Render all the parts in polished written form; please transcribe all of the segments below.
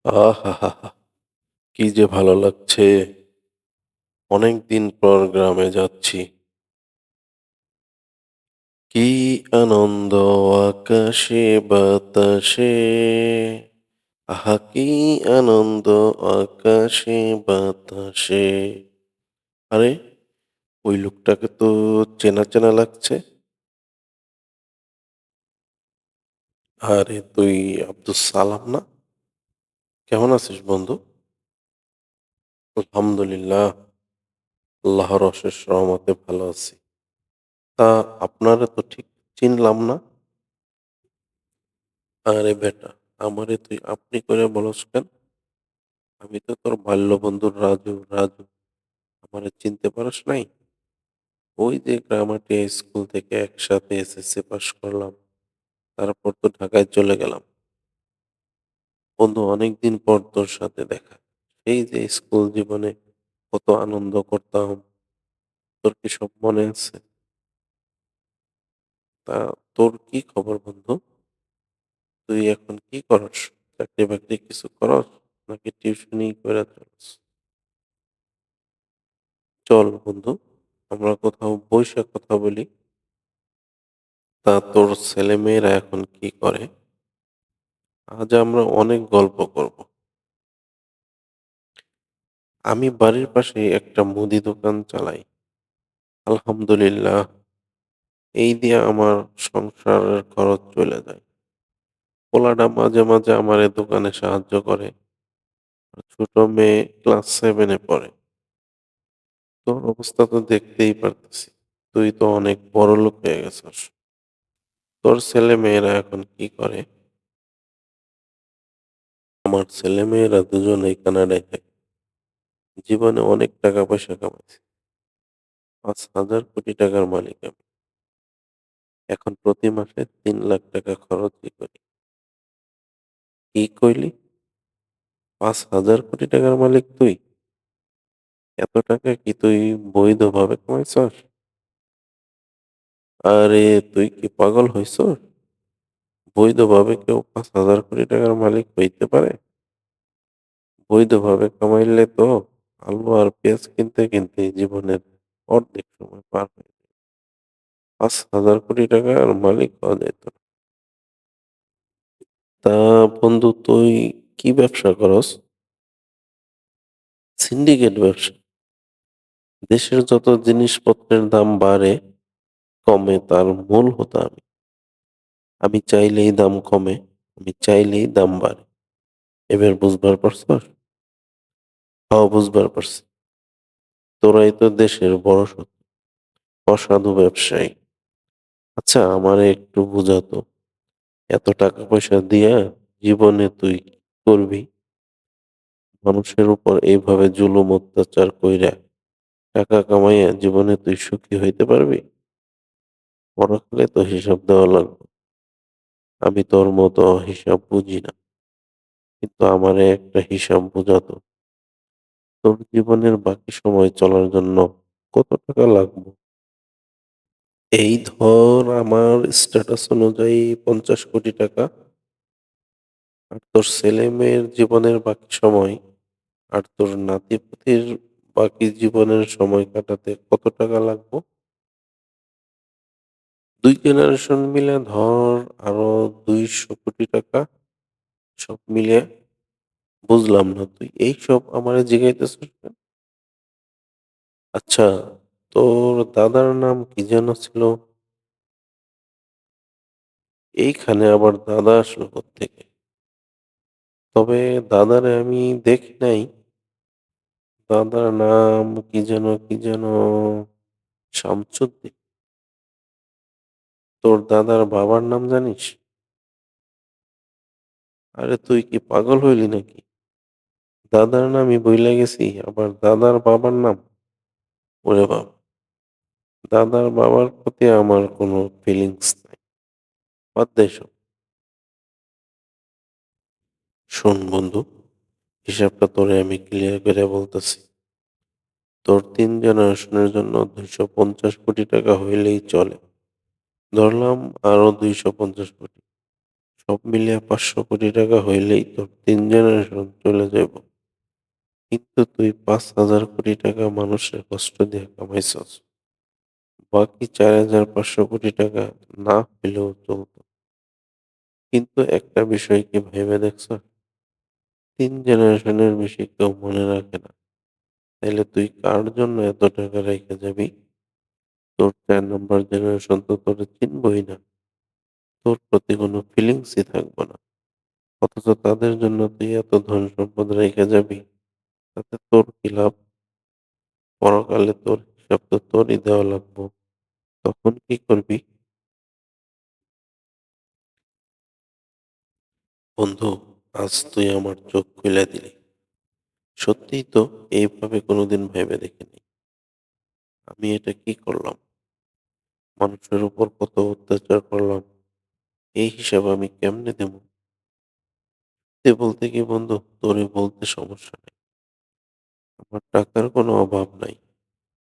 আহাহাহা! কি যে ভালো লাগছে! অনেকদিন পর গ্রামে যাচ্ছি। কি আনন্দ আকাশে বাতাসে, আহা কি আনন্দ আকাশে বাতাসে। আরে, ওই লোকটাকে তো চেনা চেনা লাগছে। আরে তুই আব্দুস সালাম না? কেমন আছিস বন্ধু? আলহামদুলিল্লাহ, আল্লাহর অশেষ রহমতে ভালো আছি। তা আপনারে তো ঠিক চিনলাম না। আরে বেটা, আমারে তুই আপনি করে বলস কেন? আমি তো তোর বাল্য বন্ধুর রাজু, রাজু। আমারে চিনতে পারস নাই? ওই যে গ্রামাটিয়া স্কুল থেকে একসাথে এসএসসি পাস করলাম। তারপর তো ঢাকায় চলে গেলাম। বন্ধু, অনেকদিন পর তোর সাথে দেখা। সেই যে স্কুল জীবনে কত আনন্দ করতাম, তোর কি সব মনে আছে? তা তোর কি খবর বন্ধু? তুই এখন কি করস? চাকরি বাকরি কিছু করস? নাকি টিউশনি কইরা চলস? চল বন্ধু, আমরা কোথাও বইসা কথা বলি। তা তোর ছেলেমেয়েরা এখন কি করে? আজ আমরা অনেক গল্প করব। আমি বাড়ির পাশে একটা মুদি দোকান চালাই। আলহামদুলিল্লাহ, এই দিয়ে আমার সংসারের খরচ চলে যায়। পোলাটা মাঝে মাঝে আমার এই দোকানে সাহায্য করে। আর ছোট মেয়ে ক্লাস 7 পড়ে। তোর অবস্থা তো দেখতেই পারতেছি। তুই তো অনেক বড়লোক হয়ে গেছস। তোর ছেলে মেয়েরা এখন কি করে? আমার ছেলে মেয়েরা দুজনেই কানাডায় থাকে। জীবনে অনেক টাকা পয়সা কামাইছে। ৫,০০০ কোটি টাকার মালিক আমি। এখন প্রতি মাসে ৩ লাখ টাকা খরচই করি। কি কইলি? ৫,০০০ কোটি টাকার মালিক তুই? এত টাকা কি তুই বৈধভাবে কামাইছস? আরে তুই কি পাগল হইছস? বৈধভাবে কেউ ৫,০০০ কোটি টাকার মালিক হইতে পারে? বৈধভাবে কামাইলে তো আলু আর পেঁয়াজ কিনতে কিনতে জীবনের অর্ধেক সময় পার হয়ে যায়। ৫,০০০ কোটি টাকার মালিক হওয়া যাইত না। তা বন্ধু, তুই কি ব্যবসা করস? সিন্ডিকেট ব্যবসা? দেশের যত জিনিসপত্রের দাম বাড়ে কমে তার মূল হোতা আমি। আমি চাইলেই দাম কমে, আমি চাইলেই দাম বাড়ে। এবার বুঝবার পারছস? হ্যাঁ, বুঝবার পারছি। তোরাই তো দেশের বড় অসাধু ব্যবসায়ী। আচ্ছা, আমারে একটু বুঝাতো, এত টাকা পয়সা দিয়া জীবনে তুই কি করবি? মানুষের উপর এইভাবে জুলুম অত্যাচার কইরা টাকা কামাইয়া জীবনে তুই সুখী হইতে পারবি? পরকালে তো হিসাব দেওয়া লাগবে। আমি তোর মতো হিসাব বুঝি না, কিন্তু আমারে একটা হিসাব বুঝাতো। তোর জীবনের বাকি সময় চলার জন্য কত টাকা লাগবে? এই ধর, আমার স্ট্যাটাস অনুযায়ী ৫০ কোটি টাকা। আর তোর ছেলে মেয়ের জীবনের বাকি সময়, আর তোর নাতিপুতির বাকি জীবনের সময় কাটাতে কত টাকা লাগবে? 2 জেনারেশন মিলে ধর আরো ২০০ কোটি টাকা। সব মিলিয়ে বুঝলাম না, তুই এইসব আমারে জিগাইতেছিস কেন? আচ্ছা, তোর দাদার নাম কি যেন ছিল? এইখানে আবার দাদা আসলো কোত্থেকে? তবে দাদারে আমি দেখি নাই। দাদার নাম কি যেন শামসুদ্দিন। তোর দাদার বাবার নাম জানিস? আরে তুই কি পাগল হইলি নাকি? দাদার নামই বইলা গেছি, আবার দাদার বাবার নাম? ওরে বাবা! দাদার বাবার প্রতি আমার কোনো ফিলিংস নাই। বাদ দে এসব। শোন বন্ধু, হিসাবটা তোরে আমি ক্লিয়ার করে বলতেছি। তোর 3 জেনারেশনের জন্য ২৫০ কোটি টাকা হইলেই চলে। ধরলাম আরো ২৫০ কোটি। সব মিলিয়ে ৫০০ কোটি টাকা হইলেই তোর ৩ জেনারেশন চলে যাইব। কিন্তু তুই ৫,০০০ কোটি টাকা মানুষের কষ্ট দিয়া কামাইছস। বাকি ৪,৫০০ কোটি টাকা না হইলেও চলত। কিন্তু একটা বিষয় কি ভেবে দেখছস? ৩ জেনারেশনের বেশি কেউ মনে রাখে না। তাইলে তুই কার জন্য এত টাকা রাইখা যাবি? তোর ৪ নাম্বার জেনারেশন তো তোরে চিনবই না। তোর প্রতি কোনো ফিলিংসই থাকবে না। অথচ তাদের জন্য তুই এত ধন সম্পদ রাইখা যাবি, তাতে তোর কি লাভ? পরকালে তোর হিসাব তো তোরই দেওয়া লাগবো। তখন কি করবি? বন্ধু, আজ তুই আমার চোখ খুইলা দিলি। সত্যিই তো এইভাবে কোনোদিন ভেবে দেখিনি। আমি এটা কি করলাম? মানুষের উপর কত অত্যাচার করলাম, এই হিসাব আমি কেমনে দেব? বলতে কি বন্ধু, তোরে বলতে সমস্যা নেই। আমার টাকার কোনো অভাব নাই।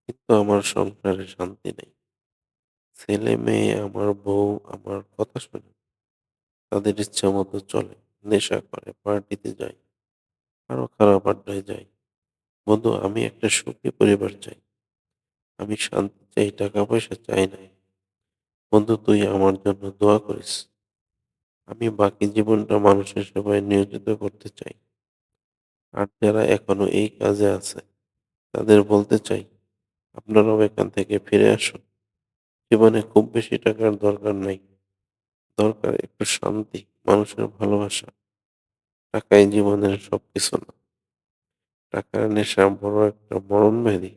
কিন্তু আমার সংসারে শান্তি নেই। ছেলে মেয়ে, আমার বউ আমার কথা শোনে। তাদের ইচ্ছা মতো চলে, নেশা করে, পার্টিতে যায়, আরো খারাপ আড্ডায় যায়। বন্ধু, আমি একটা সুখী পরিবার চাই। আমি শান্তি চাই, টাকা পয়সা চাই না। বন্ধু, তুই আমার জন্য দোয়া করিস। আমি বাকি জীবনটা মানুষের সেবায় নিয়োজিত করতে চাই। আর যারা এখনো এই কাজে আছে, তাদের বলতে চাই, আপনারাও এখান থেকে ফিরে আসুন। জীবনে খুব বেশি টাকার দরকার নাই। দরকার একটু শান্তি, মানুষের ভালোবাসা। টাকাই জীবনের সবকিছু না। টাকার নেশা বড় একটা মরণ ব্যাধি।